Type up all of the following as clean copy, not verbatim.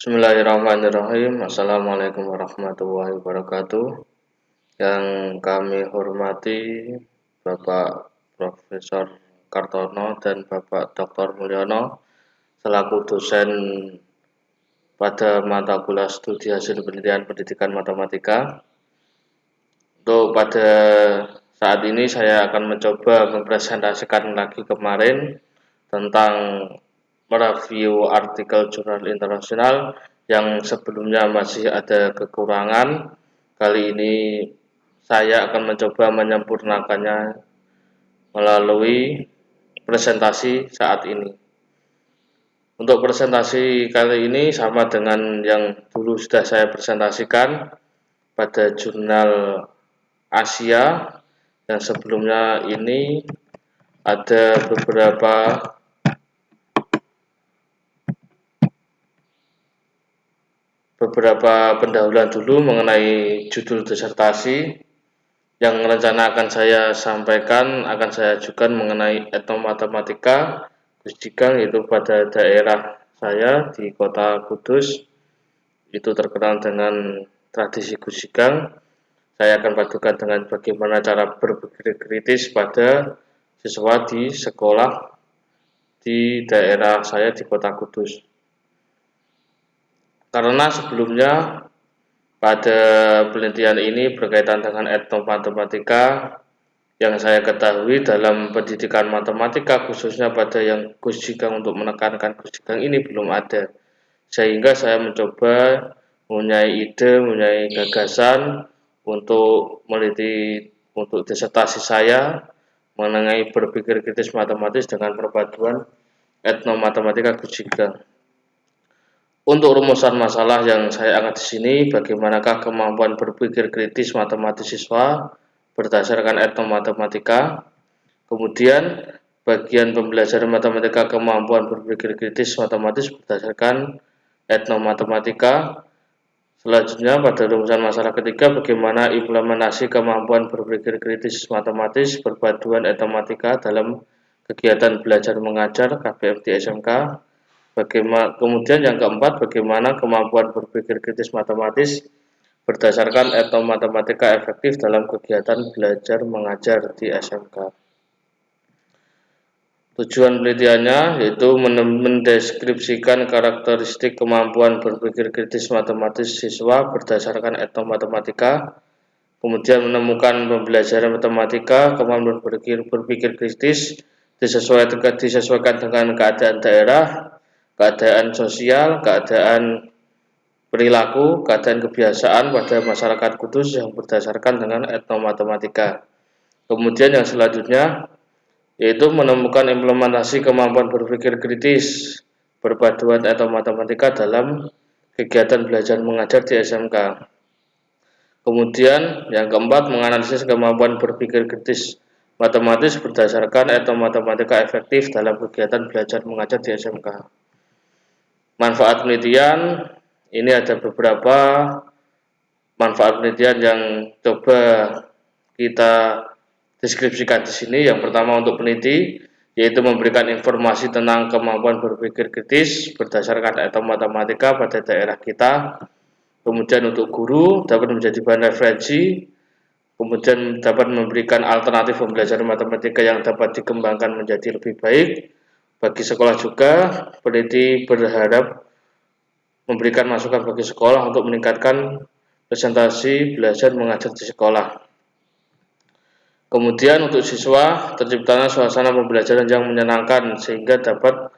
Bismillahirrahmanirrahim. Assalamualaikum warahmatullahi wabarakatuh. Yang kami hormati Bapak Profesor Kartono dan Bapak Dr. Mulyono selaku dosen pada mata kuliah studi hasil penelitian pendidikan matematika. Untuk pada saat ini saya akan mencoba mempresentasikan lagi kemarin tentang mereview artikel jurnal internasional yang sebelumnya masih ada kekurangan. Kali ini saya akan mencoba menyempurnakannya melalui presentasi saat ini. Untuk presentasi kali ini sama dengan yang dulu sudah saya presentasikan pada jurnal Asia. Yang sebelumnya ini ada beberapa pendahuluan dulu mengenai judul disertasi yang rencana akan saya sampaikan, akan saya ajukan mengenai etnomatematika Gusigang, yaitu pada daerah saya di kota Kudus. Itu terkenal dengan tradisi Gusigang. Saya akan padukan dengan bagaimana cara berpikir kritis pada siswa di sekolah di daerah saya di kota Kudus. Karena sebelumnya pada penelitian ini berkaitan dengan etnomatematika, yang saya ketahui dalam pendidikan matematika khususnya pada yang Gusigang untuk menekankan Gusigang ini belum ada. Sehingga saya mencoba mempunyai ide, mempunyai gagasan untuk meneliti untuk disertasi saya mengenai berpikir kritis matematis dengan perpaduan etnomatematika Gusigang. Untuk rumusan masalah yang saya angkat di sini, bagaimanakah kemampuan berpikir kritis matematis siswa berdasarkan etnomatematika. Kemudian bagian pembelajaran matematika kemampuan berpikir kritis matematis berdasarkan etnomatematika. Selanjutnya pada rumusan masalah ketiga, bagaimana implementasi kemampuan berpikir kritis matematis perpaduan etnomatematika dalam kegiatan belajar mengajar KBM di SMK. Kemudian yang keempat, bagaimana kemampuan berpikir kritis matematis berdasarkan etnomatematika efektif dalam kegiatan belajar mengajar di SMK. Tujuan penelitiannya yaitu mendeskripsikan karakteristik kemampuan berpikir kritis matematis siswa berdasarkan etnomatematika, kemudian menemukan pembelajaran matematika kemampuan berpikir kritis disesuaikan dengan keadaan daerah, keadaan sosial, keadaan perilaku, keadaan kebiasaan pada masyarakat Kudus yang berdasarkan dengan etnomatematika. Kemudian yang selanjutnya yaitu menemukan implementasi kemampuan berpikir kritis perpaduan etnomatematika dalam kegiatan belajar mengajar di SMK. Kemudian yang keempat, menganalisis kemampuan berpikir kritis matematis berdasarkan etnomatematika efektif dalam kegiatan belajar mengajar di SMK. Manfaat penelitian, ini ada beberapa manfaat penelitian yang coba kita deskripsikan di sini. Yang pertama untuk peneliti, yaitu memberikan informasi tentang kemampuan berpikir kritis berdasarkan etnomatematika pada daerah kita. Kemudian untuk guru dapat menjadi bahan referensi, kemudian dapat memberikan alternatif pembelajaran matematika yang dapat dikembangkan menjadi lebih baik. Bagi sekolah juga, peneliti berharap memberikan masukan bagi sekolah untuk meningkatkan presentasi belajar mengajar di sekolah. Kemudian untuk siswa, terciptanya suasana pembelajaran yang menyenangkan sehingga dapat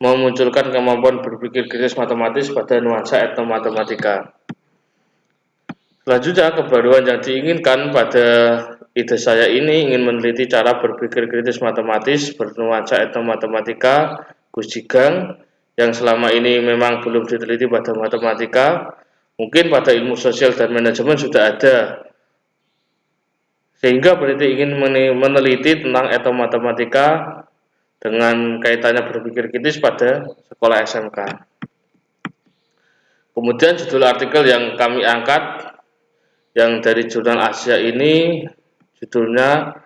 memunculkan kemampuan berpikir kritis matematis pada nuansa etnomatematika. Selanjutnya, kebaruan yang diinginkan pada ide saya ini ingin meneliti cara berpikir kritis matematis bernuansa etnomatematika Gusigang yang selama ini memang belum diteliti pada matematika. Mungkin pada ilmu sosial dan manajemen sudah ada, sehingga peneliti ingin meneliti tentang etnomatematika dengan kaitannya berpikir kritis pada sekolah SMK. Kemudian judul artikel yang kami angkat yang dari jurnal Asia ini judulnya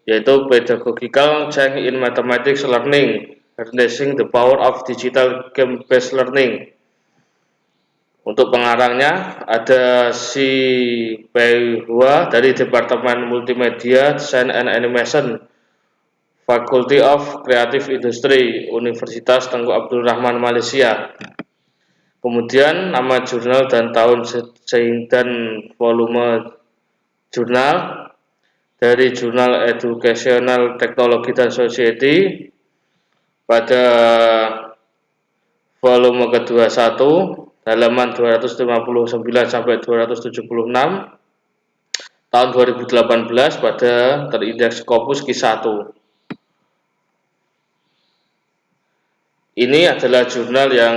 yaitu Pedagogical Change in Mathematics Learning, Harnessing the Power of Digital Game-Based Learning. Untuk pengarangnya ada si Pei Hua dari Departemen Multimedia, Design and Animation, Faculty of Creative Industry, Universitas Tengku Abdul Rahman, Malaysia. Kemudian nama jurnal dan tahun dan volume jurnal dari Jurnal Educational Technology dan Society pada volume ke-21 halaman 259 sampai 276 tahun 2018 pada terindeks Scopus Q1. Ini adalah jurnal yang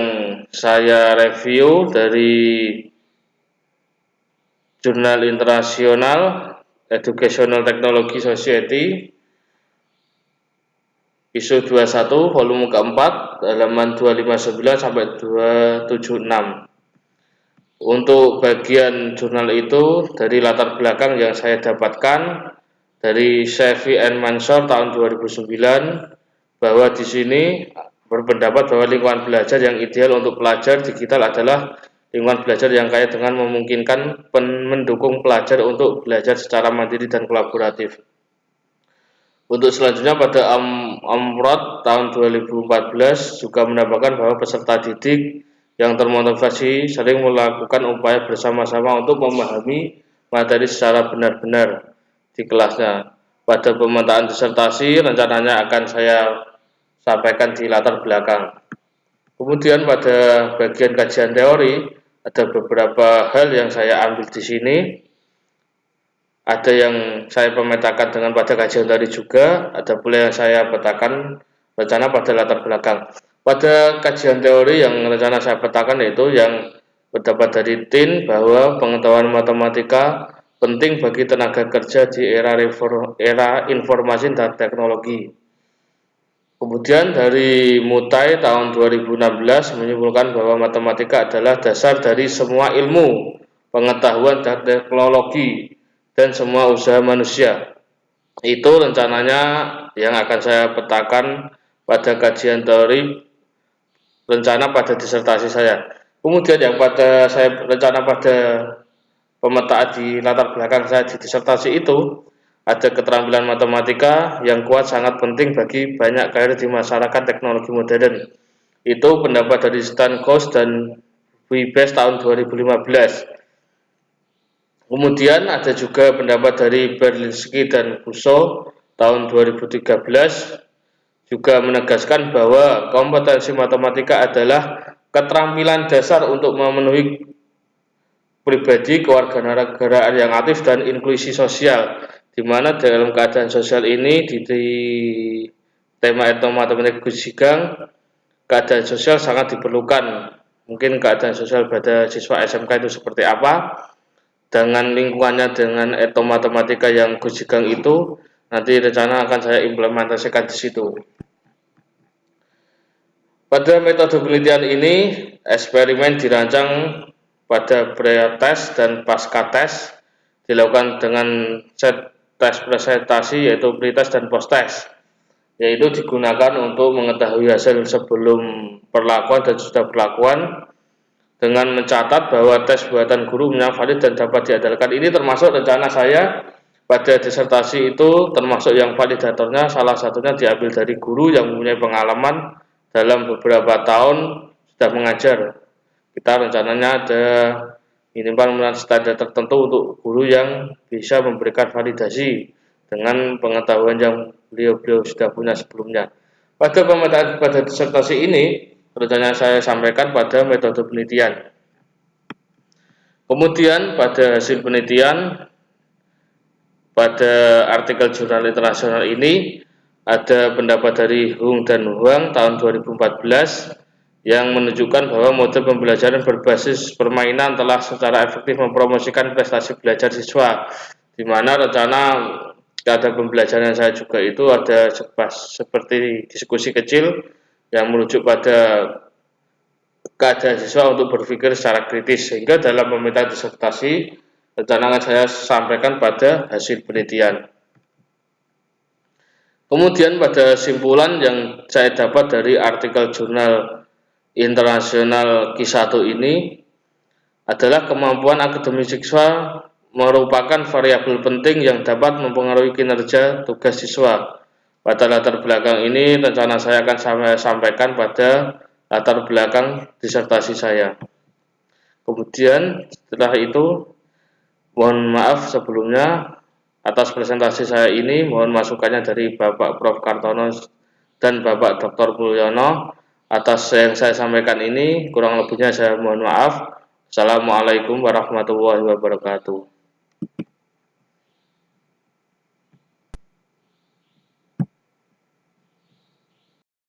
saya review dari Jurnal Internasional Educational Technology Society ISO 21 volume keempat halaman 259 sampai 276. Untuk bagian jurnal itu dari latar belakang yang saya dapatkan dari Sevi and Mansor tahun 2009 bahwa di sini berpendapat bahwa lingkungan belajar yang ideal untuk pelajar digital adalah lingkungan belajar yang kaya dengan memungkinkan mendukung pelajar untuk belajar secara mandiri dan kolaboratif. Untuk selanjutnya pada Amrod tahun 2014 juga menambahkan bahwa peserta didik yang termotivasi sering melakukan upaya bersama-sama untuk memahami materi secara benar-benar di kelasnya. Pada pemetaan disertasi rencananya akan saya sampaikan di latar belakang. Kemudian pada bagian kajian teori ada beberapa hal yang saya ambil di sini. Ada yang saya pemetakan dengan pada kajian teori juga, ada pula yang saya petakan rencana pada latar belakang. Pada kajian teori yang rencana saya petakan yaitu yang berdapat dari TIN bahwa pengetahuan matematika penting bagi tenaga kerja di era informasi dan teknologi. Kemudian dari Mutai tahun 2016 menyimpulkan bahwa matematika adalah dasar dari semua ilmu, pengetahuan dan teknologi dan semua usaha manusia. Itu rencananya yang akan saya petakan pada kajian teori rencana pada disertasi saya. Kemudian yang pada saya rencana pada pemetaan di latar belakang saya di disertasi itu ada keterampilan matematika yang kuat sangat penting bagi banyak karir di masyarakat teknologi modern. Itu pendapat dari Stan Kos dan Wibes tahun 2015. Kemudian ada juga pendapat dari Berlinski dan Kuso tahun 2013 juga menegaskan bahwa kompetensi matematika adalah keterampilan dasar untuk memenuhi pribadi kewarganegaraan yang aktif dan inklusi sosial, di mana dalam keadaan sosial ini di tema etnomatematika Gusigang keadaan sosial sangat diperlukan. Mungkin keadaan sosial pada siswa SMK itu seperti apa? Dengan lingkungannya dengan etnomatematika yang Gusigang itu nanti rencana akan saya implementasikan di situ. Pada metode penelitian ini, eksperimen dirancang pada pre-tes dan pasca-tes dilakukan dengan set tes presentasi yaitu pre-tes dan post-tes, yaitu digunakan untuk mengetahui hasil sebelum perlakuan dan sudah perlakuan dengan mencatat bahwa tes buatan guru valid dan dapat diandalkan. Ini termasuk rencana saya pada disertasi itu, termasuk yang validatornya salah satunya diambil dari guru yang mempunyai pengalaman dalam beberapa tahun sudah mengajar. Kita rencananya ada minimal standar tertentu untuk guru yang bisa memberikan validasi dengan pengetahuan yang beliau sudah punya sebelumnya. Pada pemetaan pada disertasi ini, rencananya saya sampaikan pada metode penelitian. Kemudian pada hasil penelitian, pada artikel jurnal internasional ini, ada pendapat dari Hung dan Huang tahun 2014 yang menunjukkan bahwa model pembelajaran berbasis permainan telah secara efektif mempromosikan prestasi belajar siswa, di mana rencana ada pembelajaran saya juga itu ada seperti diskusi kecil yang merujuk pada keadaan siswa untuk berpikir secara kritis, sehingga dalam meminta disertasi rencana saya sampaikan pada hasil penelitian. Kemudian pada simpulan yang saya dapat dari artikel jurnal internasional Q1 ini, adalah kemampuan akademis siswa merupakan variabel penting yang dapat mempengaruhi kinerja tugas siswa. Pada latar belakang ini, rencana saya akan saya sampaikan pada latar belakang disertasi saya. Kemudian setelah itu, mohon maaf sebelumnya atas presentasi saya ini, mohon masukannya dari Bapak Prof. Kartono dan Bapak Dr. Mulyono. Atas yang saya sampaikan ini, kurang lebihnya saya mohon maaf. Assalamualaikum warahmatullahi wabarakatuh.